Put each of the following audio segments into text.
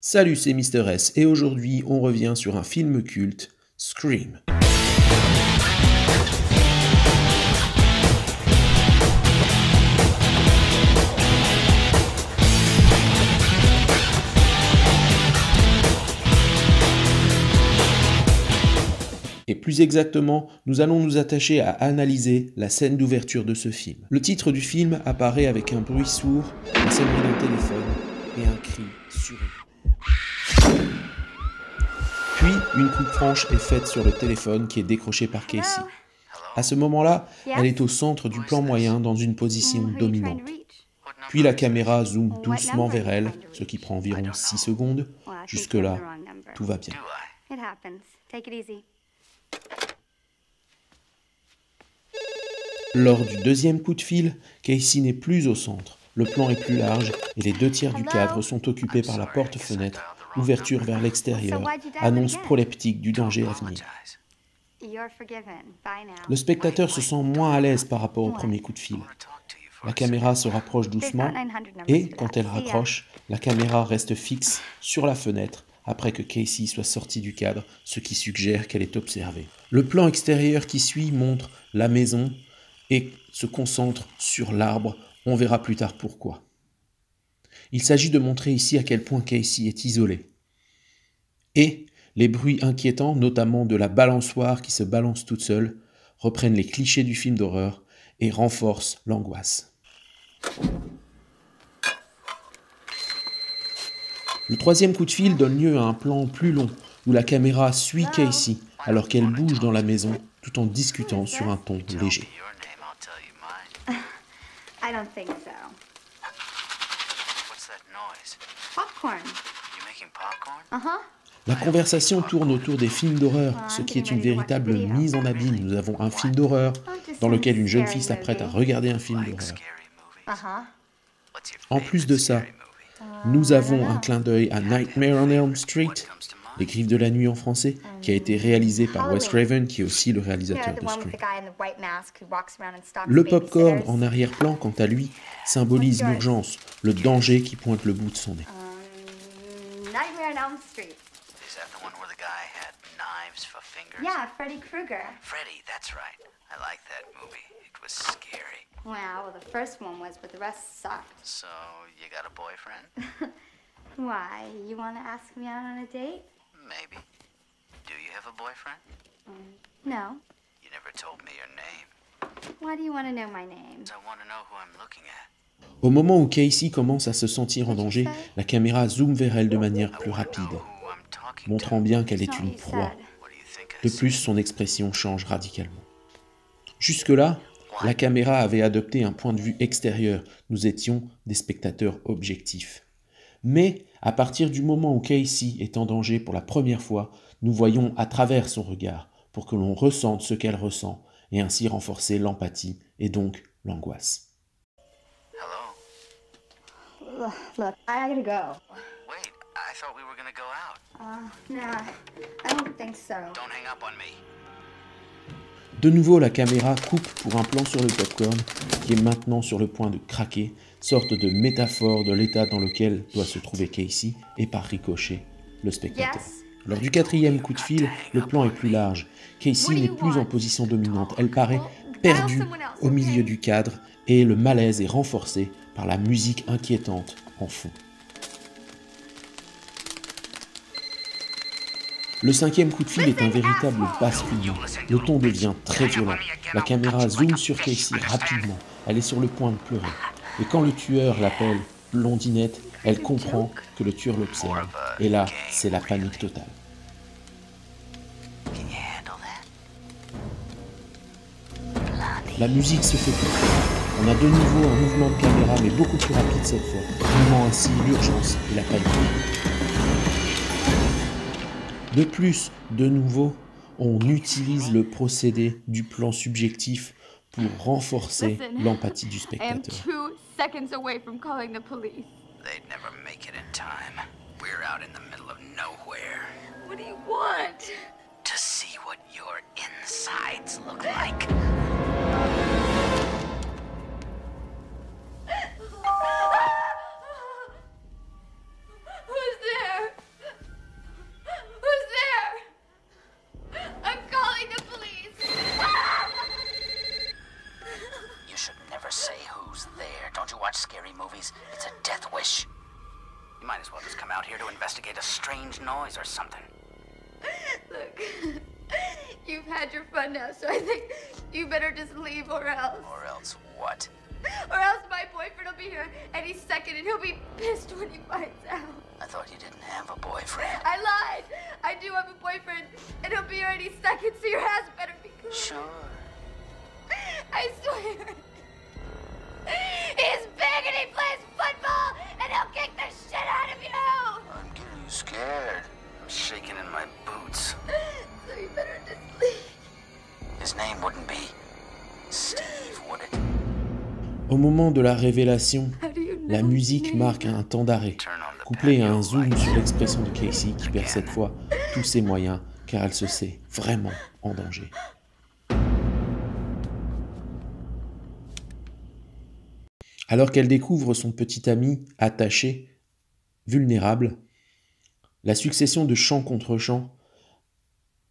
Salut, c'est Mister S et aujourd'hui on revient sur un film culte, Scream. Et plus exactement, nous allons nous attacher à analyser la scène d'ouverture de ce film. Le titre du film apparaît avec un bruit sourd, la sonnerie d'un téléphone et un cri suraigu. Puis, une coupe franche est faite sur le téléphone qui est décroché par Casey. À ce moment-là, elle est au centre du plan moyen dans une position dominante. Puis la caméra zoome doucement vers elle, ce qui prend environ 6 secondes. Jusque-là, tout va bien. Lors du deuxième coup de fil, Casey n'est plus au centre. Le plan est plus large et les 2/3 du cadre sont occupés par la porte-fenêtre, ouverture vers l'extérieur, annonce proleptique du danger à venir. Le spectateur se sent moins à l'aise par rapport au premier coup de fil. La caméra se rapproche doucement et, quand elle raccroche, la caméra reste fixe sur la fenêtre après que Casey soit sortie du cadre, ce qui suggère qu'elle est observée. Le plan extérieur qui suit montre la maison et se concentre sur l'arbre. On verra plus tard pourquoi. Il s'agit de montrer ici à quel point Casey est isolée. Et les bruits inquiétants, notamment de la balançoire qui se balance toute seule, reprennent les clichés du film d'horreur et renforcent l'angoisse. Le troisième coup de fil donne lieu à un plan plus long où la caméra suit Casey alors qu'elle bouge dans la maison tout en discutant sur un ton léger. I don't think so. What's that noise? Popcorn. You making popcorn? Uh-huh. La conversation tourne autour des films d'horreur, ce qui est une véritable mise en abîme. Nous avons un film d'horreur dans lequel une jeune fille s'apprête à regarder un film d'horreur. Uh-huh. En plus de ça, nous avons un clin d'œil à Nightmare on Elm Street, Les Griffes de la Nuit en français, qui a été réalisé par Wes Craven, qui est aussi le réalisateur de Scream. Le popcorn en arrière-plan, quant à lui, symbolise l'urgence, le danger qui pointe le bout de son nez. Nightmare on Elm Street. Is that the one where the guy had knives for fingers? Yeah, Freddy Krueger. Freddy, that's right. I like that movie. It was scary. Well, the first one was, but the rest sucked. So, you got a boyfriend? Why? You want to ask me out on a date? Maybe. Do you have a boyfriend? No. You never told me your name. Why do you want to know my name? I want to know who I'm looking at. Au moment où Casey commence à se sentir en danger, la caméra zoome vers elle de manière plus rapide, Who I'm talking montrant bien qu'elle It's est not une what you proie. said. What do you think I De see? plus, son expression change radicalement. Jusque-là, la caméra avait adopté un point de vue extérieur. Nous étions des spectateurs objectifs. Mais, à partir du moment où Casey est en danger pour la première fois, nous voyons à travers son regard pour que l'on ressente ce qu'elle ressent et ainsi renforcer l'empathie et donc l'angoisse. Hello? Look, I gotta go. Wait, I thought we were going to go out. Nah, I don't think so. Don't hang up on me. De nouveau, la caméra coupe pour un plan sur le popcorn qui est maintenant sur le point de craquer, sorte de métaphore de l'état dans lequel doit se trouver Casey et par ricochet le spectateur. Yes. Lors du quatrième coup de fil, le plan est plus large. Casey n'est plus en position dominante. Elle paraît perdue au milieu du cadre et le malaise est renforcé par la musique inquiétante en fond. Le cinquième coup de fil est un véritable basculement. Le ton devient très violent. La caméra zoome sur Casey rapidement. Elle est sur le point de pleurer. Et quand le tueur l'appelle Blondinette, elle comprend que le tueur l'observe. Et là, c'est la panique totale. Can you handle that? La musique se fait plus forte. On a de nouveau un mouvement de caméra, mais beaucoup plus rapide cette fois, filmant ainsi l'urgence et la panique. De plus, de nouveau, on utilise le procédé du plan subjectif pour renforcer l'empathie du I am spectateur. 2 seconds away from calling the police. They'd never make it in time. We're out in the middle of nowhere. What do you want? To see what your insides look like. Who's there? out here to investigate a strange noise or something. Look, you've had your fun now, so I think you better just leave or else. Or else what? Or else my boyfriend will be here any second and he'll be pissed when he finds out. I thought you didn't have a boyfriend. I lied. I do have a boyfriend and he'll be here any second, so your ass better be good. Sure. I swear. He's big and he plays football and he'll kick the shit out of you. I'm getting scared. I'm shaking in my boots. So you better just leave. His name wouldn't be Steve, would it? Au moment de la révélation, How do you know la his musique name? marque un temps d'arrêt, Turn on the couplé à un patio zoom lights. sur l'expression de Casey qui perd cette fois tous ses moyens car elle se sait vraiment en danger. Alors qu'elle découvre son petit ami attaché, vulnérable, la succession de chant contre chant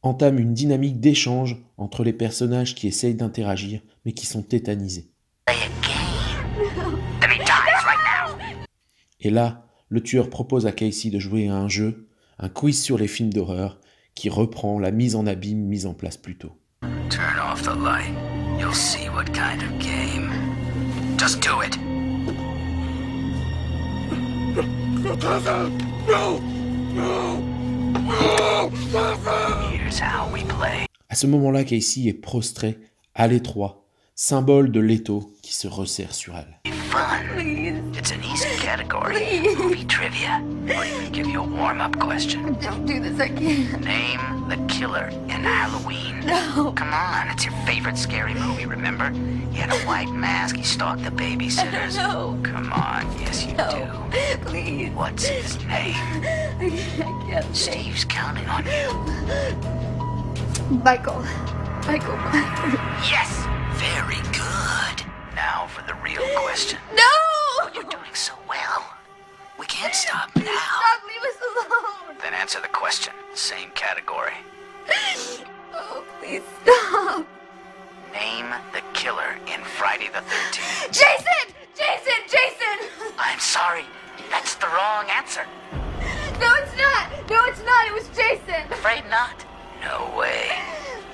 entame une dynamique d'échange entre les personnages qui essayent d'interagir mais qui sont tétanisés. Play a game. Then he dies right now. Et là, le tueur propose à Casey de jouer à un jeu, un quiz sur les films d'horreur, qui reprend la mise en abîme mise en place plus tôt. Turn off the light. You'll see what kind of game. Just do it. Here's how we play. À ce moment-là, Casey est prostrée, à l'étroit, symbole de l'étau qui se resserre sur elle. Fun. It's an easy category. Movie trivia. Or even give you a warm-up question. Don't do this, I can't. Name the killer in Halloween. No. Come on, it's your favorite scary movie, remember? He had a white mask, he stalked the babysitters. No. Come on, yes you No. do. Please. What's his name? I can't think. Steve's counting on you. Michael. Michael Myers. Yes! Very good. Now for the real question. No! You're doing so well. We can't stop now. Stop, leave us alone. Then answer the question. Same category. Oh, please stop. Name the killer in Friday the 13th. Jason! Jason! Jason! I'm sorry. That's the wrong answer. No, it's not. No, it's not. It was Jason. Afraid not. No way.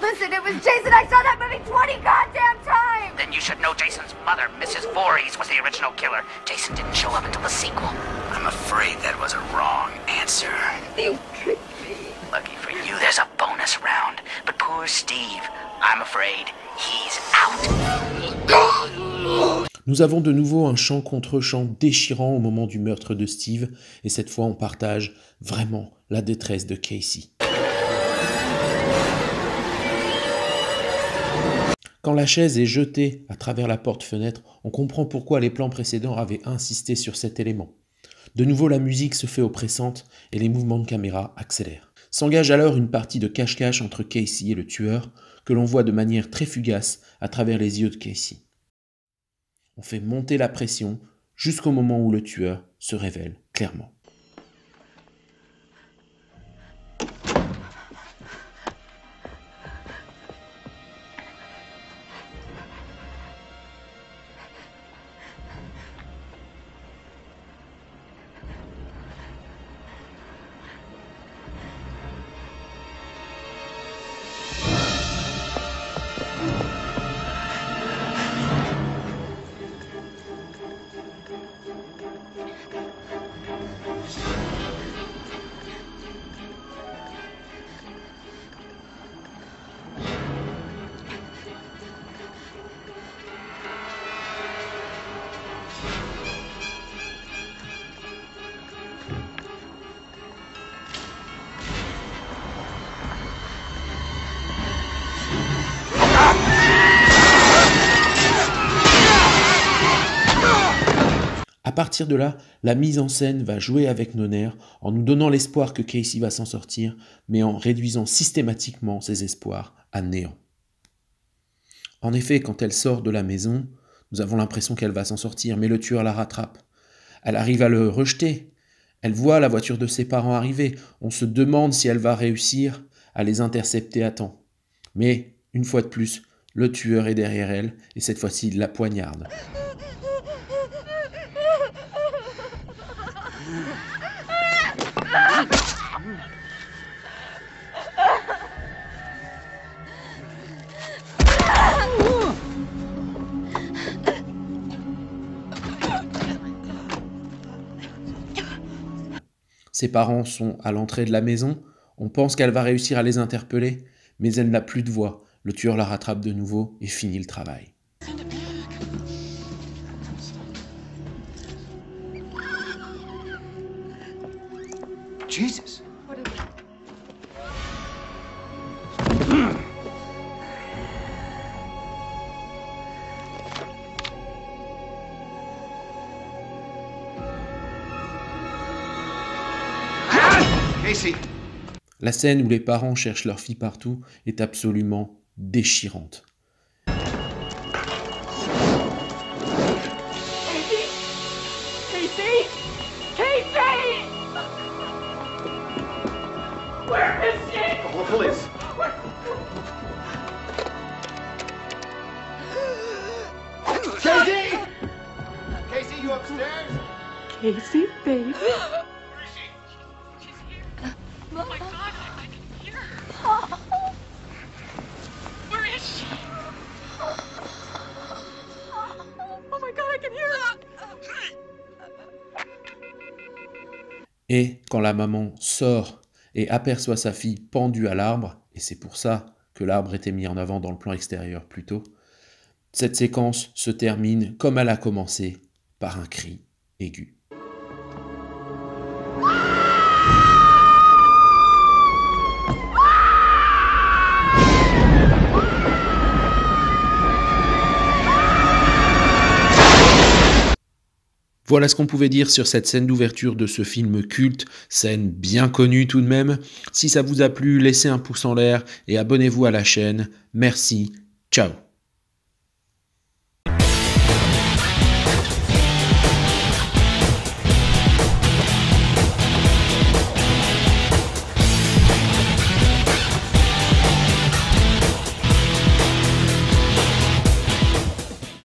Listen, it was Jason. I saw that movie 20 goddamn times. Then you should know Jason's mother, Mrs. Voorhees, was the original killer. Jason didn't show up until the sequel. I'm afraid that was a wrong answer. You tricked me. Lucky for you, there's a bonus round. But poor Steve, I'm afraid he's out. Nous avons de nouveau un chant contre chant déchirant au moment du meurtre de Steve, et cette fois on partage vraiment la détresse de Casey. Quand la chaise est jetée à travers la porte-fenêtre, on comprend pourquoi les plans précédents avaient insisté sur cet élément. De nouveau, la musique se fait oppressante et les mouvements de caméra accélèrent. S'engage alors une partie de cache-cache entre Casey et le tueur, que l'on voit de manière très fugace à travers les yeux de Casey. On fait monter la pression jusqu'au moment où le tueur se révèle clairement. À partir de là, la mise en scène va jouer avec nos nerfs en nous donnant l'espoir que Casey va s'en sortir, mais en réduisant systématiquement ses espoirs à néant. En effet, quand elle sort de la maison, nous avons l'impression qu'elle va s'en sortir, mais le tueur la rattrape. Elle arrive à le rejeter. Elle voit la voiture de ses parents arriver. On se demande si elle va réussir à les intercepter à temps. Mais, une fois de plus, le tueur est derrière elle, et cette fois-ci, il la poignarde. Ses parents sont à l'entrée de la maison, on pense qu'elle va réussir à les interpeller, mais elle n'a plus de voix. Le tueur la rattrape de nouveau et finit le travail. Jesus. Casey. La scène où les parents cherchent leur fille partout est absolument déchirante. Where is she? Call the police. Casey! Casey, you upstairs? Casey, baby. Where is she? She's here. Oh my God, I can hear her. Where is she? Oh my God, I can hear her. Et quand la maman sort et aperçoit sa fille pendue à l'arbre, et c'est pour ça que l'arbre était mis en avant dans le plan extérieur plus tôt, cette séquence se termine comme elle a commencé, par un cri aigu. Voilà ce qu'on pouvait dire sur cette scène d'ouverture de ce film culte, scène bien connue tout de même. Si ça vous a plu, laissez un pouce en l'air et abonnez-vous à la chaîne. Merci, ciao.